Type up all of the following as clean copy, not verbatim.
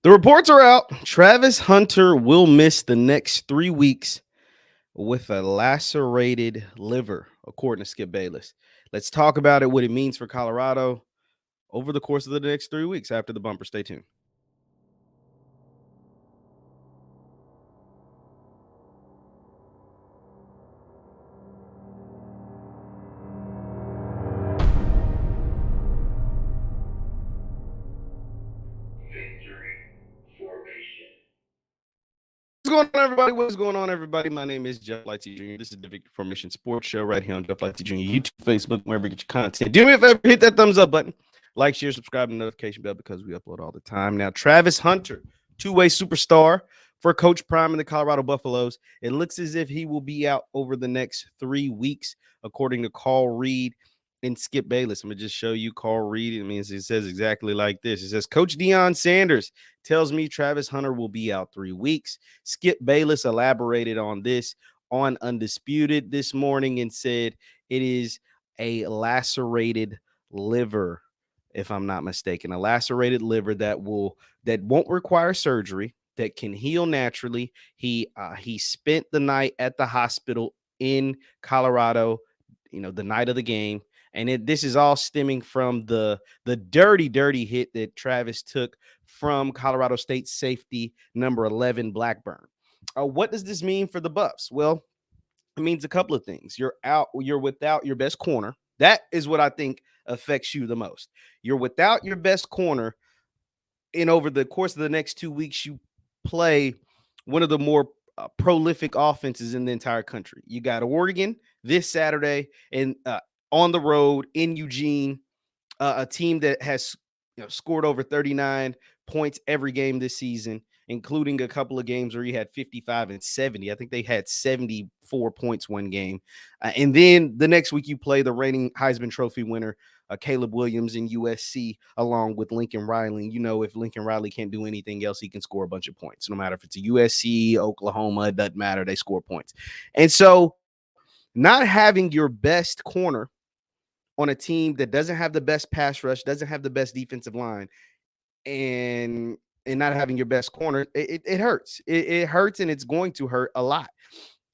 The reports are out. Travis Hunter will miss the next 3 weeks with a lacerated liver, according to Skip Bayless. Let's talk about it, what it means for Colorado over the course of the next 3 weeks after the bumper. Stay tuned. What's going on, everybody? What's going on, everybody? My name is JeffLightsyJr. This is the Victory Formation Sports Show right here on JeffLightsYjr. YouTube, Facebook, wherever you get your content. Do me a favor, hit that thumbs up button, like, share, subscribe, and notification bell because we upload all the time. Now, Travis Hunter, two-way superstar for Coach Prime and the Colorado Buffaloes. It looks as if he will be out over the next 3 weeks, according to Carl Reed and Skip Bayless. I'm going to just show you Carl Reed. It means it says exactly like this. It says, Coach Deion Sanders tells me Travis Hunter will be out 3 weeks. Skip Bayless elaborated on this on Undisputed this morning and said it is a lacerated liver, if I'm not mistaken, a lacerated liver that won't require surgery, that can heal naturally. He spent the night at the hospital in Colorado, the night of the game. And this is all stemming from the dirty hit that Travis took from Colorado State safety number 11, Blackburn. What does this mean for the Buffs? Well, it means a couple of things. You're without your best corner. That is what I think affects you the most. You're without your best corner, and over the course of the next 2 weeks, you play one of the more prolific offenses in the entire country. You got Oregon this Saturday and on the road in Eugene, a team that has scored over 39 points every game this season, including a couple of games where he had 55 and 70. I think they had 74 points one game. And then the next week you play the reigning Heisman Trophy winner, Caleb Williams in USC, along with Lincoln Riley. If Lincoln Riley can't do anything else, he can score a bunch of points. No matter if it's a USC, Oklahoma, it doesn't matter. They score points. And so not having your best corner on a team that doesn't have the best pass rush, doesn't have the best defensive line, and not having your best corner, it hurts. It hurts, and it's going to hurt a lot.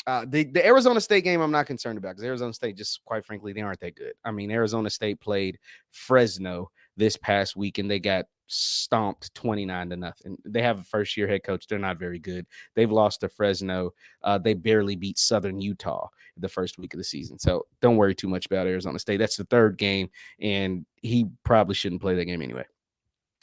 The Arizona State game, I'm not concerned about because Arizona State, just quite frankly, they aren't that good. I mean, Arizona State played Fresno this past week, and they got stomped 29-0. They have a first-year head coach. They're not very good. They've lost to Fresno. They barely beat Southern Utah the first week of the season. So don't worry too much about Arizona State. That's the third game, and he probably shouldn't play that game anyway.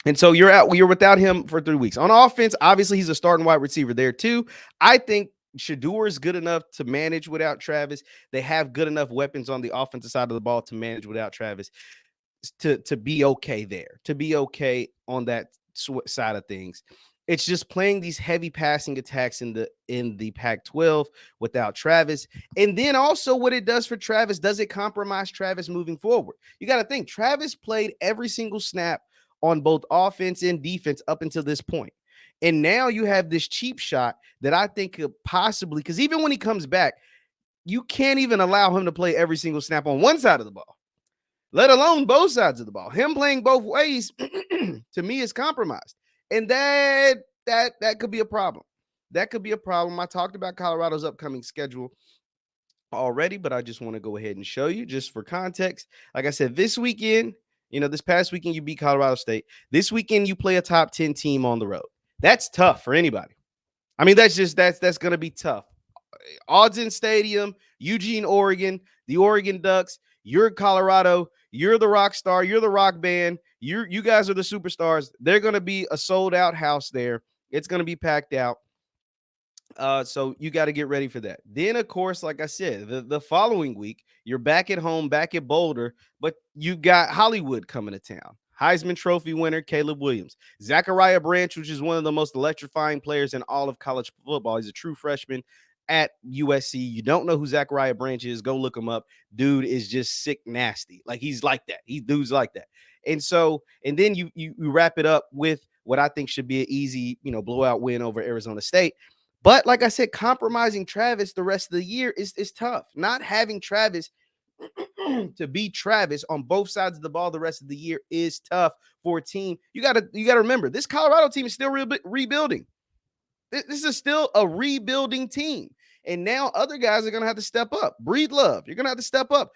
And so you're without him for 3 weeks. On offense, obviously, he's a starting wide receiver there too. I think Shedeur is good enough to manage without Travis. They have good enough weapons on the offensive side of the ball to manage without Travis to be okay there, to be okay on that side of things. It's just playing these heavy passing attacks in the Pac-12 without Travis. And then also what it does for Travis, does it compromise Travis moving forward? You got to think Travis played every single snap on both offense and defense up until this point. And now you have this cheap shot that I think could possibly, because even when he comes back, you can't even allow him to play every single snap on one side of the ball, let alone both sides of the ball. Him playing both ways, to me, is compromised. And that could be a problem. That could be a problem. I talked about Colorado's upcoming schedule already, but I just want to go ahead and show you just for context. Like I said, this weekend, this past weekend you beat Colorado State. This weekend you play a top 10 team on the road. That's tough for anybody. I mean, that's going to be tough. Autzen Stadium, Eugene, Oregon, the Oregon Ducks. You're Colorado. You're the rock star. You're the rock band. You guys are the superstars. They're going to be a sold out house there. It's going to be packed out. So you got to get ready for that. Then, of course, like I said, the following week, you're back at home, back at Boulder, but you got Hollywood coming to town. Heisman Trophy winner Caleb Williams, Zachariah Branch, which is one of the most electrifying players in all of college football. He's a true freshman at USC. You don't know who Zachariah Branch is, go look him up. Dude is just sick nasty. Like, he's like that. Dude's like that. And then you wrap it up with what I think should be an easy, blowout win over Arizona State. But like I said, compromising Travis the rest of the year is tough. Not having Travis to beat Travis on both sides of the ball the rest of the year is tough for a team. You gotta remember, this Colorado team is still rebuilding. This is still a rebuilding team. And now other guys are going to have to step up. Breed Love, you're going to have to step up.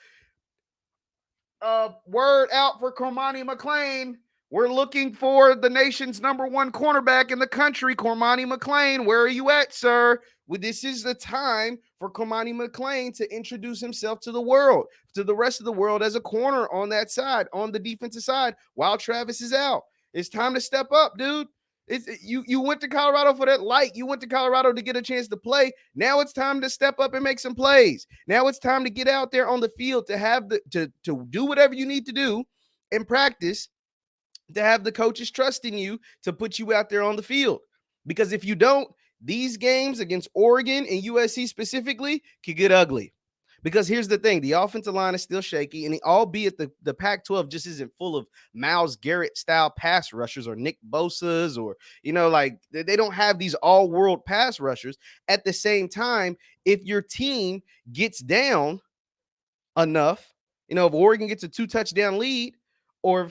Word out for Cormani McClain. We're looking for the nation's #1 cornerback in the country, Cormani McClain. Where are you at, sir? Well, this is the time for Cormani McClain to introduce himself to the world, to the rest of the world as a corner on that side, on the defensive side, while Travis is out. It's time to step up, dude. You went to Colorado for that light. You went to Colorado to get a chance to play. Now it's time to step up and make some plays. Now it's time to get out there on the field to have to do whatever you need to do in practice, to have the coaches trusting you to put you out there on the field. Because if you don't, these games against Oregon and USC specifically could get ugly. Because here's the thing, the offensive line is still shaky, and albeit the Pac-12 just isn't full of Myles Garrett-style pass rushers or Nick Bosa's or, like they don't have these all-world pass rushers. At the same time, if your team gets down enough, if Oregon gets a 2-touchdown lead, or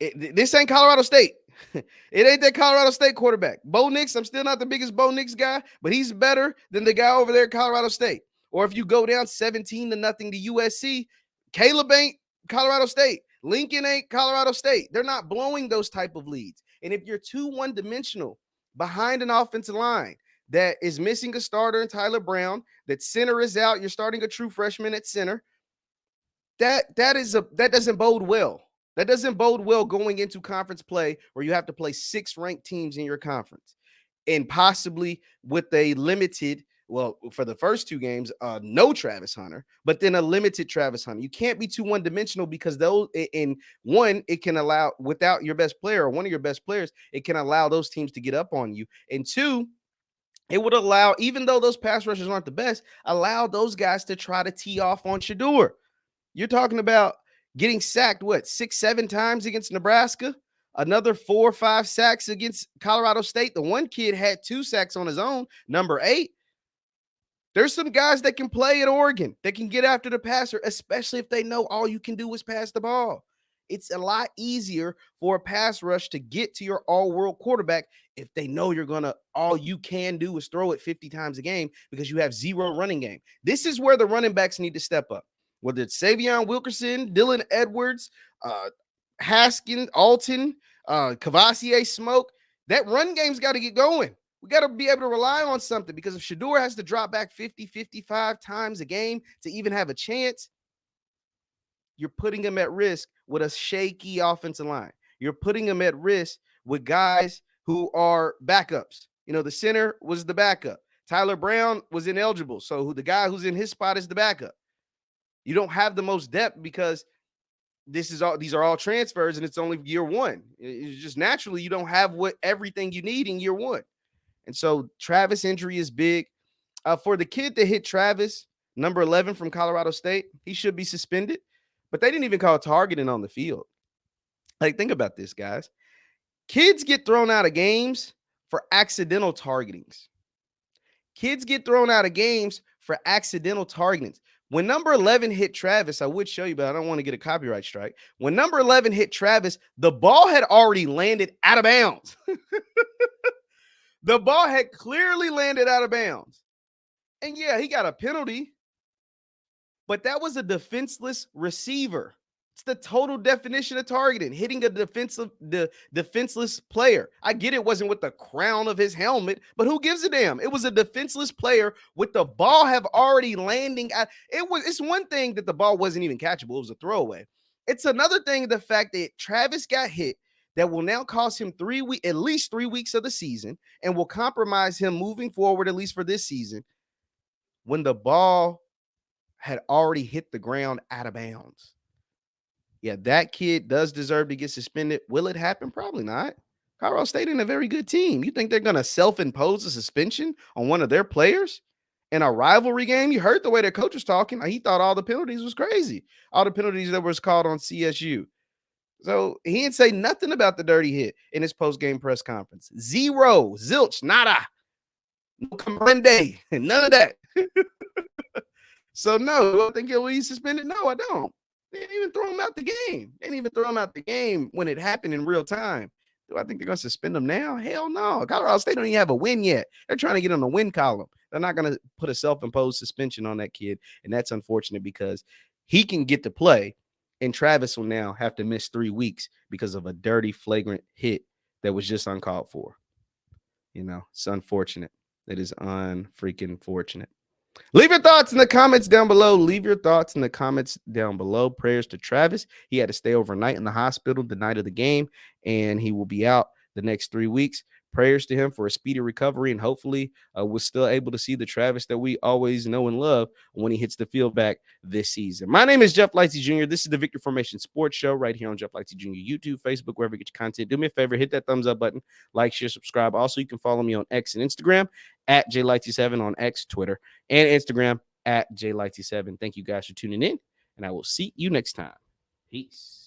if this ain't Colorado State. It ain't that Colorado State quarterback. Bo Nix, I'm still not the biggest Bo Nix guy, but he's better than the guy over there at Colorado State. Or if you go down 17-0 to USC, Caleb ain't Colorado State. Lincoln ain't Colorado State. They're not blowing those type of leads. And if you're too one-dimensional behind an offensive line that is missing a starter in Tyler Brown, that center is out, you're starting a true freshman at center, that doesn't bode well. That doesn't bode well going into conference play where you have to play 6 ranked teams in your conference, and possibly with a limited, well, for the first 2 games, no Travis Hunter, but then a limited Travis Hunter. You can't be too one-dimensional, because those, in one, it can allow, without your best player or one of your best players, it can allow those teams to get up on you. And 2, it would allow, even though those pass rushers aren't the best, allow those guys to try to tee off on Shedeur. You're talking about getting sacked, 6-7 times against Nebraska, another 4 or 5 sacks against Colorado State. The one kid had 2 sacks on his own, number 8. There's some guys that can play at Oregon that can get after the passer, especially if they know all you can do is pass the ball. It's a lot easier for a pass rush to get to your all-world quarterback if they know all you can do is throw it 50 times a game, because you have 0 running game. This is where the running backs need to step up. Whether it's Savion Wilkerson, Dylan Edwards, Haskins, Alton, Cavassier Smoke, that run game's got to get going. We got to be able to rely on something, because if Shedeur has to drop back 50, 55 times a game to even have a chance, you're putting him at risk with a shaky offensive line. You're putting him at risk with guys who are backups. The center was the backup. Tyler Brown was ineligible, so the guy who's in his spot is the backup. You don't have the most depth because these are all transfers, and it's only year 1. It's just naturally you don't have everything you need in year 1. And so Travis' injury is big. For the kid that hit Travis, number 11 from Colorado State, he should be suspended, but they didn't even call targeting on the field. Like, think about this, guys. Kids get thrown out of games for accidental targetings. Kids get thrown out of games for accidental targetings. When number 11 hit Travis, I would show you, but I don't want to get a copyright strike. When number 11 hit Travis, the ball had already landed out of bounds. The ball had clearly landed out of bounds. And yeah, he got a penalty, but that was a defenseless receiver. It's the total definition of targeting, hitting the defenseless player. I get it wasn't with the crown of his helmet, but who gives a damn? It was a defenseless player with the ball have already landing at. It's one thing that the ball wasn't even catchable. It was a throwaway. It's another thing, the fact that Travis got hit, that will now cost him at least 3 weeks of the season, and will compromise him moving forward, at least for this season, when the ball had already hit the ground out of bounds. Yeah, that kid does deserve to get suspended. Will it happen? Probably not. Colorado State ain't a very good team. You think they're going to self-impose a suspension on one of their players in a rivalry game? You heard the way their coach was talking. He thought all the penalties was crazy. All the penalties that was called on CSU. So he didn't say nothing about the dirty hit in his post-game press conference. 0, zilch, nada, no comprende, none of that. So no, do I think he'll be suspended? No, I don't. They didn't even throw him out the game. They didn't even throw him out the game when it happened in real time. Do I think they're going to suspend him now? Hell no. Colorado State don't even have a win yet. They're trying to get on the win column. They're not going to put a self-imposed suspension on that kid, and that's unfortunate because he can get to play, and Travis will now have to miss 3 weeks because of a dirty, flagrant hit that was just uncalled for. It's unfortunate. It is unfreaking fortunate. Leave your thoughts in the comments down below. Prayers to Travis. He had to stay overnight in the hospital the night of the game, and he will be out the next 3 weeks. Prayers to him for a speedy recovery, and hopefully we're still able to see the Travis that we always know and love when he hits the field back this season. My name is Jeff Lightsy Jr. This is the Victory Formation Sports Show right here on Jeff Lightsy Jr. YouTube, Facebook, wherever you get your content. Do me a favor, hit that thumbs up button, like, share, subscribe. Also, you can follow me on X and Instagram at JLightsy7 on X, Twitter, and Instagram at JLightsy7. Thank you guys for tuning in, and I will see you next time. Peace.